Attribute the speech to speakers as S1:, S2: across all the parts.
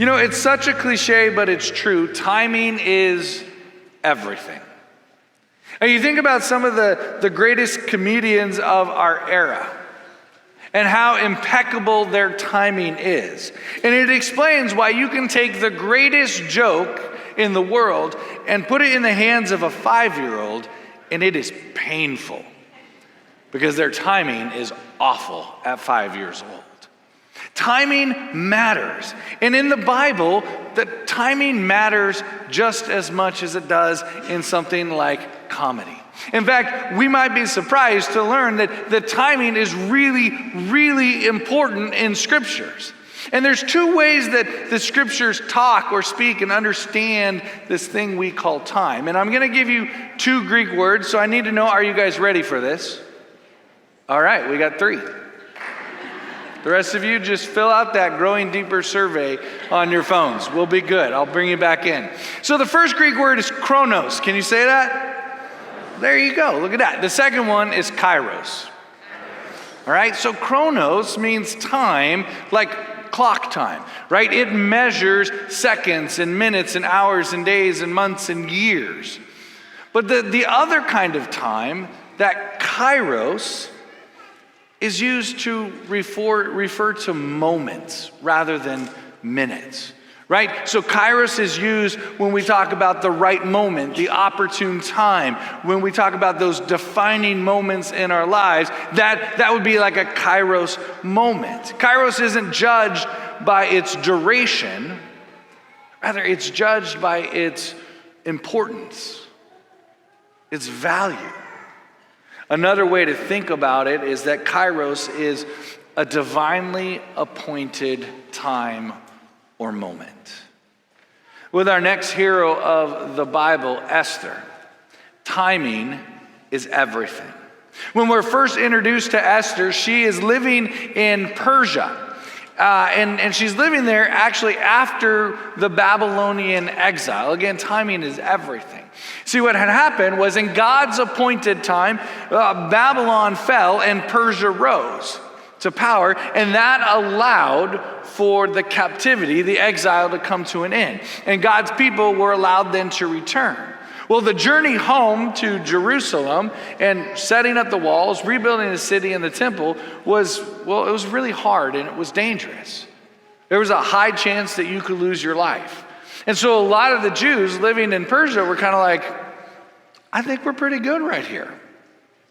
S1: It's such a cliche, but it's true. Timing is everything. And you think about some of the greatest comedians of our era and how impeccable their timing is. And it explains why you can take the greatest joke in the world and put it in the hands of a 5-year-old, and it is painful because their timing is awful at 5 years old. Timing matters. And in the Bible, the timing matters just as much as it does in something like comedy. In fact, we might be surprised to learn that the timing is really, really important in scriptures. And there's two ways that the scriptures talk or speak and understand this thing we call time. And I'm going to give you 2 Greek words, so I need to know, are you guys ready for this? All right, we got 3. The rest of you just fill out that Growing Deeper survey on your phones. We'll be good. I'll bring you back in. So the first Greek word is chronos. Can you say that? There you go. Look at that. The second one is kairos. All right, so chronos means time, like clock time, right? It measures seconds and minutes and hours and days and months and years. But the other kind of time, that kairos, is used to refer to moments rather than minutes, right? So kairos is used when we talk about the right moment, the opportune time, when we talk about those defining moments in our lives, that would be like a kairos moment. Kairos isn't judged by its duration, rather it's judged by its importance, its value. Another way to think about it is that kairos is a divinely appointed time or moment. With our next hero of the Bible, Esther, timing is everything. When we're first introduced to Esther, she is living in Persia. And she's living there actually after the Babylonian exile. Again, timing is everything. See, what had happened was in God's appointed time, Babylon fell and Persia rose to power, and that allowed for the captivity, the exile, to come to an end. And God's people were allowed then to return. Well, the journey home to Jerusalem and setting up the walls, rebuilding the city and the temple it was really hard and it was dangerous. There was a high chance that you could lose your life. And so a lot of the Jews living in Persia were kind of like, I think we're pretty good right here.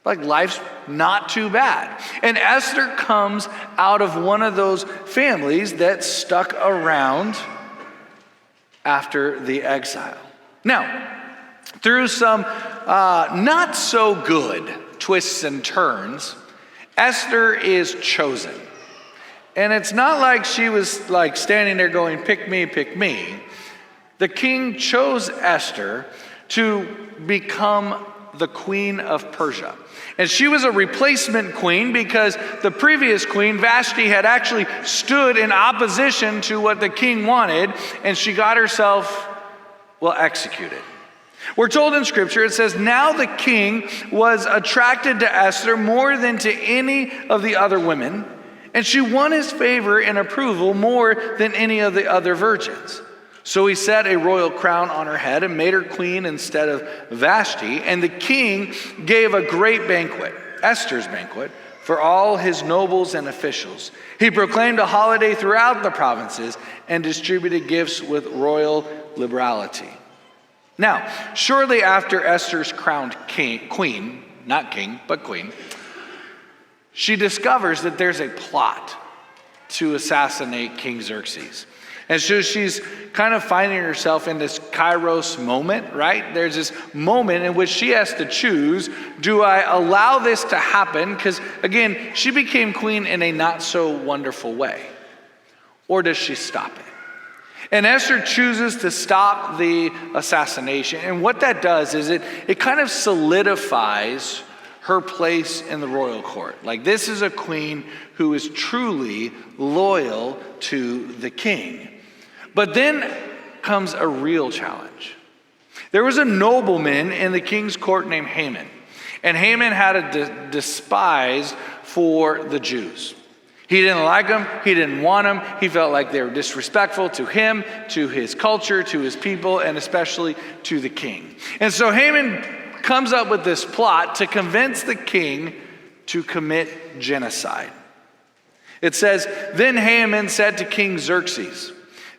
S1: Like life's not too bad. And Esther comes out of one of those families that stuck around after the exile. Now, through some not so good twists and turns, Esther is chosen. And it's not like she was like standing there going, pick me, pick me. The king chose Esther to become the queen of Persia. And she was a replacement queen because the previous queen, Vashti, had actually stood in opposition to what the king wanted, and she got herself, executed. We're told in scripture, it says, now the king was attracted to Esther more than to any of the other women, and she won his favor and approval more than any of the other virgins. So he set a royal crown on her head and made her queen instead of Vashti. And the king gave a great banquet, Esther's banquet, for all his nobles and officials. He proclaimed a holiday throughout the provinces and distributed gifts with royal liberality. Now, shortly after Esther's crowned queen, not king, but queen, she discovers that there's a plot to assassinate King Xerxes. And so she's kind of finding herself in this kairos moment, right? There's this moment in which she has to choose, do I allow this to happen? Because again, she became queen in a not so wonderful way. Or does she stop it? And Esther chooses to stop the assassination. And what that does is it kind of solidifies her place in the royal court. Like, this is a queen who is truly loyal to the king. But then comes a real challenge. There was a nobleman in the king's court named Haman. And Haman had a despise for the Jews. He didn't like them. He didn't want them. He felt like they were disrespectful to him, to his culture, to his people, and especially to the king. And so Haman comes up with this plot to convince the king to commit genocide. It says, "Then Haman said to King Xerxes,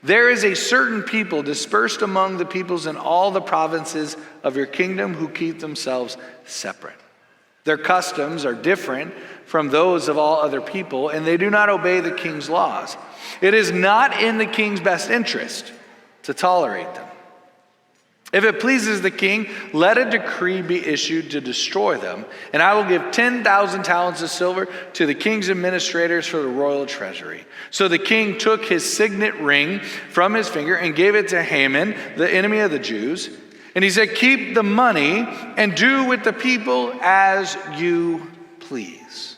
S1: 'There is a certain people dispersed among the peoples in all the provinces of your kingdom who keep themselves separate. Their customs are different from those of all other people, and they do not obey the king's laws. It is not in the king's best interest to tolerate them. If it pleases the king, let a decree be issued to destroy them, and I will give 10,000 talents of silver to the king's administrators for the royal treasury.' So the king took his signet ring from his finger and gave it to Haman, the enemy of the Jews. And he said, 'Keep the money and do with the people as you please.'"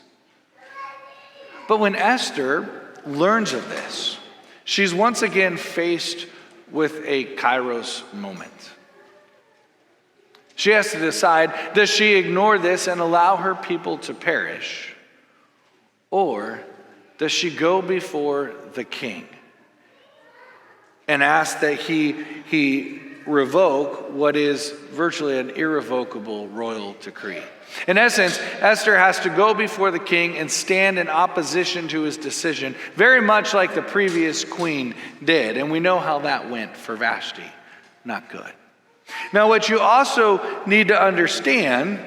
S1: But when Esther learns of this, she's once again faced with a Kairos moment. She has to decide, does she ignore this and allow her people to perish? Or does she go before the king and ask that he revoke what is virtually an irrevocable royal decree? In essence, Esther has to go before the king and stand in opposition to his decision, very much like the previous queen did. And we know how that went for Vashti. Not good. Now, what you also need to understand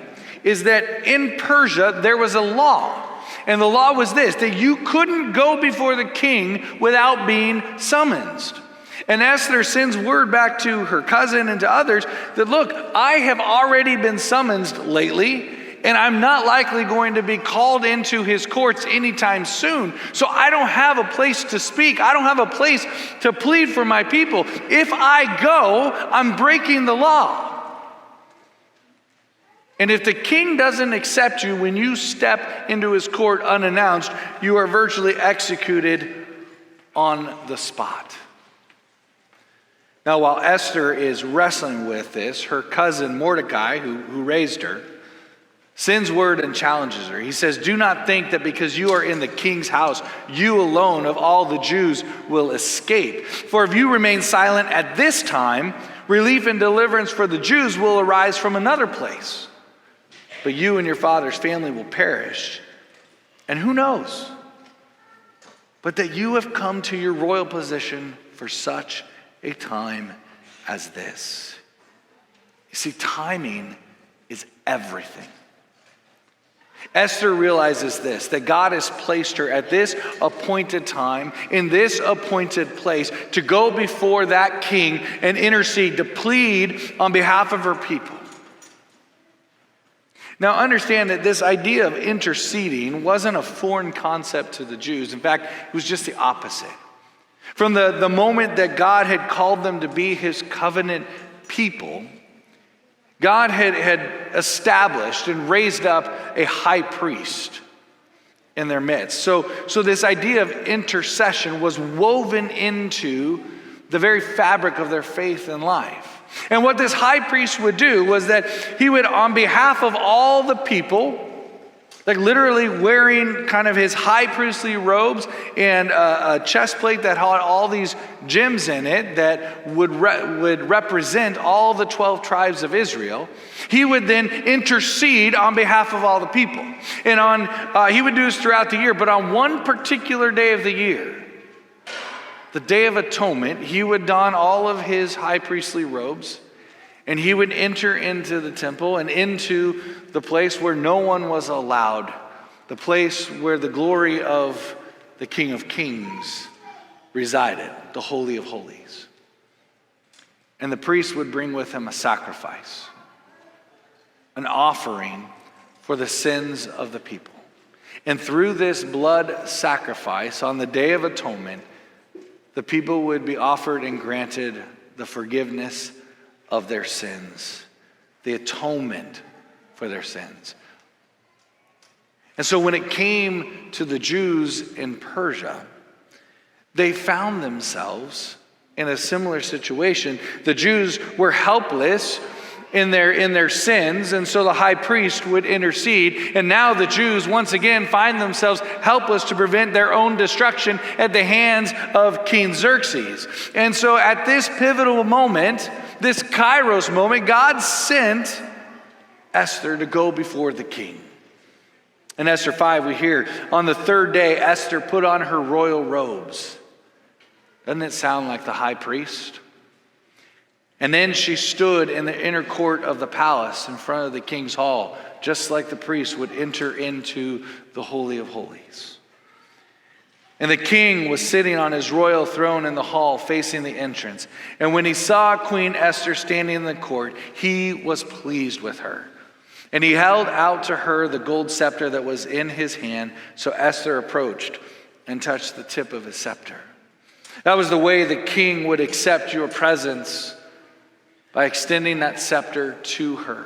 S1: is that in Persia, there was a law. And the law was this, that you couldn't go before the king without being summoned. And Esther sends word back to her cousin and to others that, look, I have already been summoned lately, and I'm not likely going to be called into his courts anytime soon. So I don't have a place to speak. I don't have a place to plead for my people. If I go, I'm breaking the law. And if the king doesn't accept you when you step into his court unannounced, you are virtually executed on the spot. Now, while Esther is wrestling with this, her cousin Mordecai, who raised her, sends word and challenges her. He says, "Do not think that because you are in the king's house, you alone of all the Jews will escape. For if you remain silent at this time, relief and deliverance for the Jews will arise from another place. But you and your father's family will perish. And who knows? But that you have come to your royal position for such a time as this." You see, timing is everything. Esther realizes this, that God has placed her at this appointed time, in this appointed place, to go before that king and intercede, to plead on behalf of her people. Now understand that this idea of interceding wasn't a foreign concept to the Jews. In fact, it was just the opposite. From the moment that God had called them to be his covenant people, God had established and raised up a high priest in their midst. So this idea of intercession was woven into the very fabric of their faith and life. And what this high priest would do was that he would, on behalf of all the people, like literally wearing kind of his high priestly robes and a chest plate that had all these gems in it that would represent all the 12 tribes of Israel. He would then intercede on behalf of all the people. And he would do this throughout the year, but on one particular day of the year, the Day of Atonement, he would don all of his high priestly robes, and he would enter into the temple and into the place where no one was allowed, the place where the glory of the King of Kings resided, the Holy of Holies. And the priest would bring with him a sacrifice, an offering for the sins of the people. And through this blood sacrifice on the Day of Atonement, the people would be offered and granted the forgiveness of their sins, the atonement for their sins. And so when it came to the Jews in Persia, they found themselves in a similar situation. The Jews were helpless in their sins, and so the high priest would intercede. And now the Jews once again find themselves helpless to prevent their own destruction at the hands of King Xerxes. And so at this pivotal moment, this Kairos moment, God sent Esther to go before the king. In Esther 5, we hear, on the third day, Esther put on her royal robes. Doesn't it sound like the high priest? And then she stood in the inner court of the palace in front of the king's hall, just like the priest would enter into the Holy of Holies. And the king was sitting on his royal throne in the hall facing the entrance. And when he saw Queen Esther standing in the court, he was pleased with her. And he held out to her the gold scepter that was in his hand. So Esther approached and touched the tip of his scepter. That was the way the king would accept your presence, by extending that scepter to her.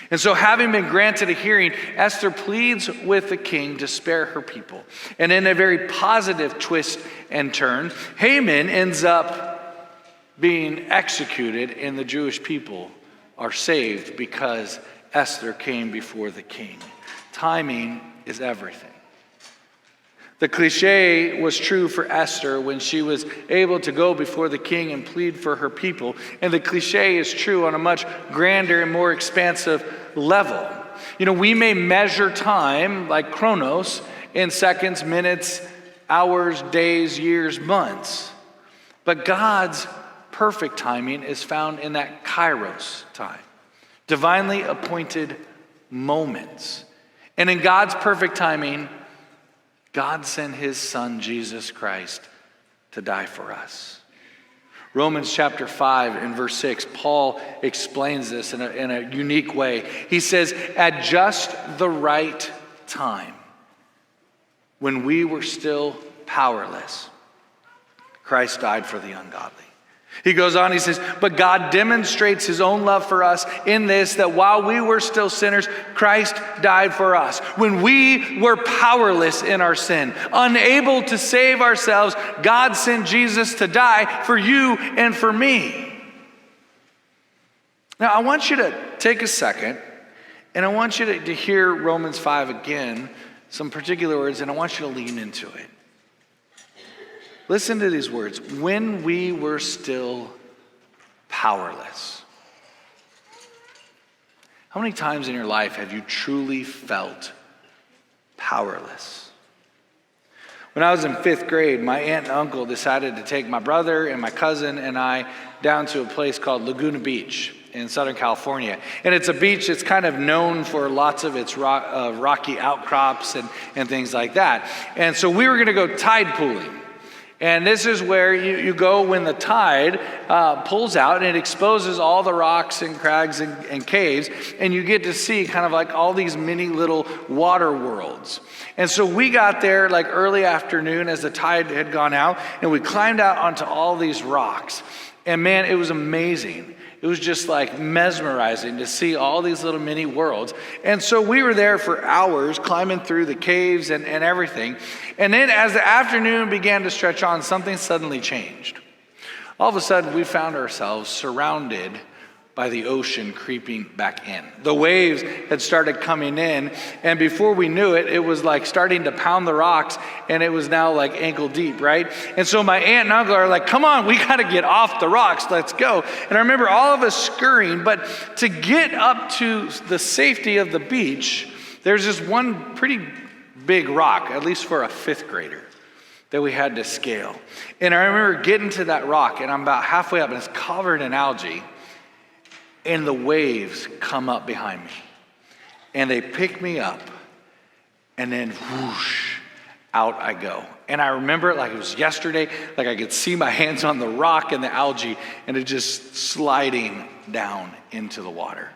S1: And so having been granted a hearing, Esther pleads with the king to spare her people. And in a very positive twist and turn, Haman ends up being executed, and the Jewish people are saved because Esther came before the king. Timing is everything. The cliche was true for Esther when she was able to go before the king and plead for her people. And the cliche is true on a much grander and more expansive level. You know, we may measure time like chronos in seconds, minutes, hours, days, years, months. But God's perfect timing is found in that Kairos time, divinely appointed moments. And in God's perfect timing, God sent his son, Jesus Christ, to die for us. Romans chapter 5 and verse 6, Paul explains this in a unique way. He says, at just the right time, when we were still powerless, Christ died for the ungodly. He goes on, he says, but God demonstrates his own love for us in this, that while we were still sinners, Christ died for us. When we were powerless in our sin, unable to save ourselves, God sent Jesus to die for you and for me. Now, I want you to take a second, and I want you to hear Romans 5 again, some particular words, and I want you to lean into it. Listen to these words. When we were still powerless. How many times in your life have you truly felt powerless? When I was in 5th grade, my aunt and uncle decided to take my brother and my cousin and I down to a place called Laguna Beach in Southern California. And it's a beach that's kind of known for lots of its rocky outcrops and things like that. And so we were going to go tide pooling. And this is where you go when the tide pulls out and it exposes all the rocks and crags and caves, and you get to see kind of like all these mini little water worlds. And so we got there like early afternoon as the tide had gone out, and we climbed out onto all these rocks. And man, it was amazing. It was just like mesmerizing to see all these little mini worlds. And so we were there for hours climbing through the caves and everything. And then as the afternoon began to stretch on, something suddenly changed. All of a sudden, we found ourselves surrounded by the ocean creeping back in. The waves had started coming in, and before we knew it, it was like starting to pound the rocks, and it was now like ankle deep, right? And so my aunt and uncle are like, come on, we got to get off the rocks, let's go. And I remember all of us scurrying, but to get up to the safety of the beach, there's this one pretty big rock, at least for a 5th grader, that we had to scale. And I remember getting to that rock, and I'm about halfway up, and it's covered in algae. And the waves come up behind me. And they pick me up. And then whoosh, out I go. And I remember it like it was yesterday. Like I could see my hands on the rock and the algae. And it just sliding down into the water.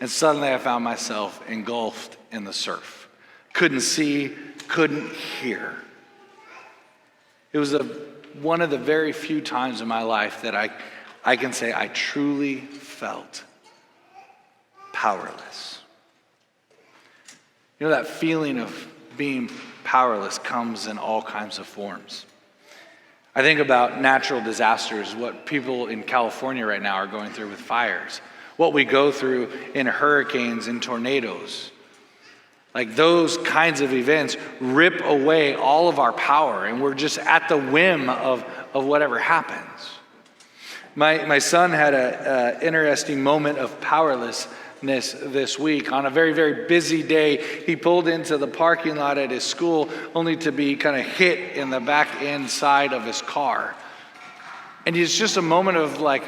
S1: And suddenly I found myself engulfed in the surf. Couldn't see, couldn't hear. It was one of the very few times in my life that I can say I truly felt powerless. You know, that feeling of being powerless comes in all kinds of forms. I think about natural disasters, what people in California right now are going through with fires. what we go through in hurricanes and tornadoes. Like those kinds of events rip away all of our power, and we're just at the whim of whatever happens. My son had an interesting moment of powerlessness this week. On a very, very busy day, he pulled into the parking lot at his school only to be kind of hit in the back end side of his car. And it's just a moment of like,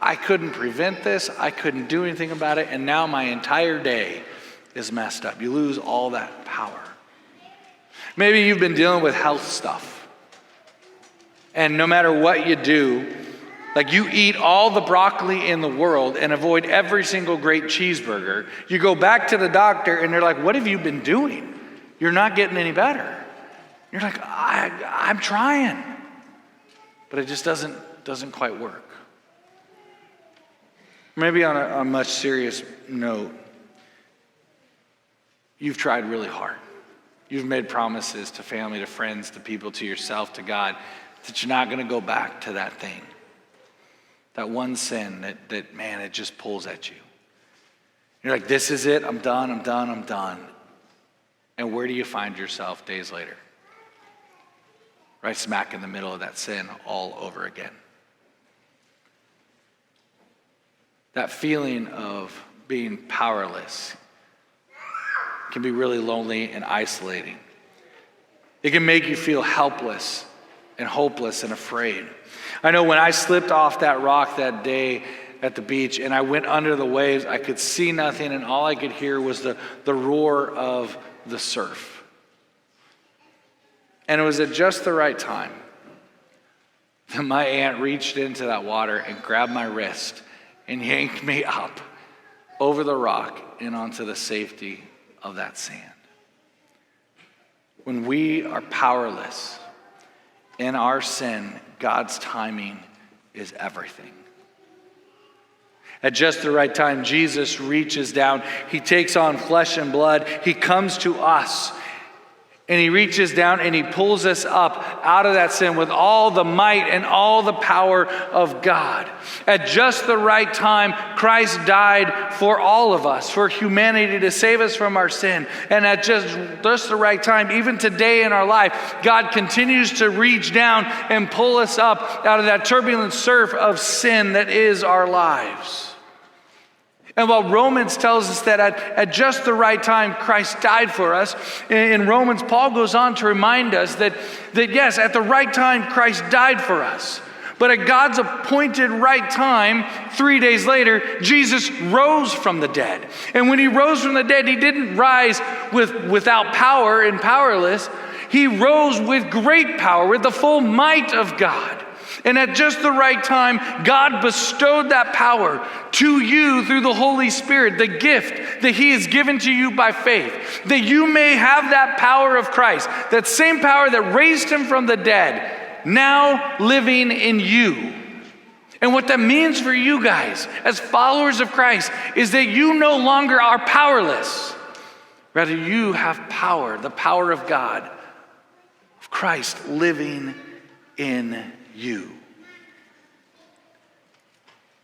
S1: I couldn't prevent this, I couldn't do anything about it, and now my entire day is messed up. You lose all that power. Maybe you've been dealing with health stuff, and no matter what you do, like you eat all the broccoli in the world and avoid every single great cheeseburger, you go back to the doctor and they're like, what have you been doing? You're not getting any better. You're like, I'm trying, but it just doesn't quite work. Maybe on a much serious note, you've tried really hard. You've made promises to family, to friends, to people, to yourself, to God, that you're not going to go back to that thing. That one sin that man, it just pulls at you. You're like, this is it, I'm done. And where do you find yourself days later? Right smack in the middle of that sin all over again. That feeling of being powerless can be really lonely and isolating. It can make you feel helpless and hopeless and afraid. I know when I slipped off that rock that day at the beach and I went under the waves, I could see nothing, and all I could hear was the roar of the surf. And it was at just the right time that my aunt reached into that water and grabbed my wrist and yanked me up over the rock and onto the safety of that sand. When we are powerless in our sin, God's timing is everything. At just the right time, Jesus reaches down. He takes on flesh and blood. He comes to us. And he reaches down and he pulls us up out of that sin with all the might and all the power of God. At just the right time, Christ died for all of us, for humanity, to save us from our sin. And at just the right time, even today in our life, God continues to reach down and pull us up out of that turbulent surf of sin that is our lives. And while Romans tells us that at just the right time, Christ died for us, in Romans, Paul goes on to remind us that yes, at the right time, Christ died for us. But at God's appointed right time, 3 days later, Jesus rose from the dead. And when he rose from the dead, he didn't rise without power and powerless. He rose with great power, with the full might of God. And at just the right time, God bestowed that power to you through the Holy Spirit, the gift that he has given to you by faith, that you may have that power of Christ, that same power that raised him from the dead, now living in you. And what that means for you guys as followers of Christ is that you no longer are powerless. Rather, you have power, the power of God, of Christ living in you.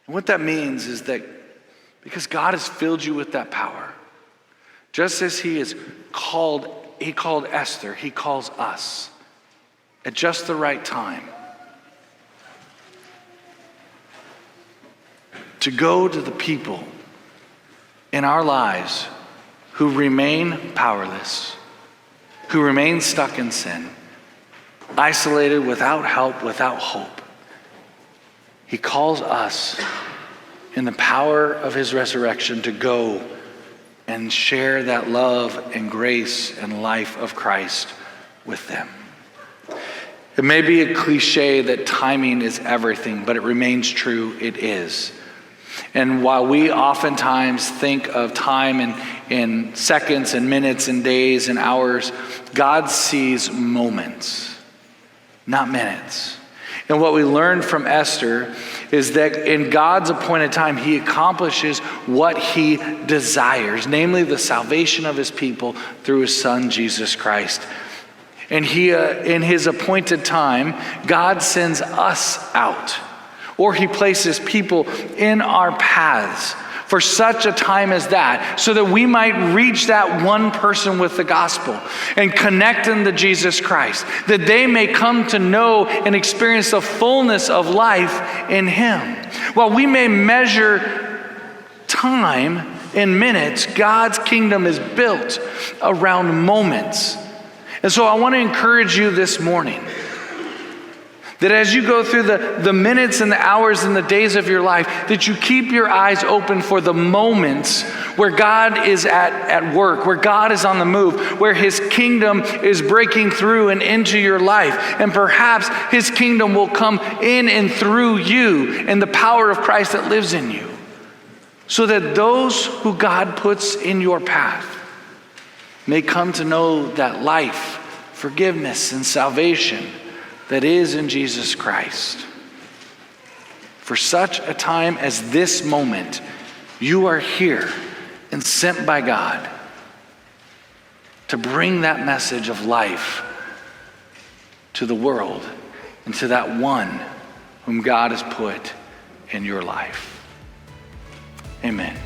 S1: And what that means is that because God has filled you with that power, just as he called Esther, he calls us at just the right time to go to the people in our lives who remain powerless, who remain stuck in sin, isolated, without help, without hope. He calls us in the power of his resurrection to go and share that love and grace and life of Christ with them. It may be a cliche that timing is everything, but it remains true, it is. And while we oftentimes think of time in seconds and minutes and days and hours, God sees moments, not minutes. And what we learned from Esther is that in God's appointed time, he accomplishes what he desires, namely the salvation of his people through his son, Jesus Christ. And he, in his appointed time, God sends us out, or he places people in our paths for such a time as that, so that we might reach that one person with the gospel and connect them to Jesus Christ, that they may come to know and experience the fullness of life in him. While we may measure time in minutes, God's kingdom is built around moments. And so I want to encourage you this morning that as you go through the minutes and the hours and the days of your life, that you keep your eyes open for the moments where God is at work, where God is on the move, where his kingdom is breaking through and into your life. And perhaps his kingdom will come in and through you and the power of Christ that lives in you, so that those who God puts in your path may come to know that life, forgiveness, and salvation that is in Jesus Christ. For such a time as this moment, you are here and sent by God to bring that message of life to the world and to that one whom God has put in your life. Amen.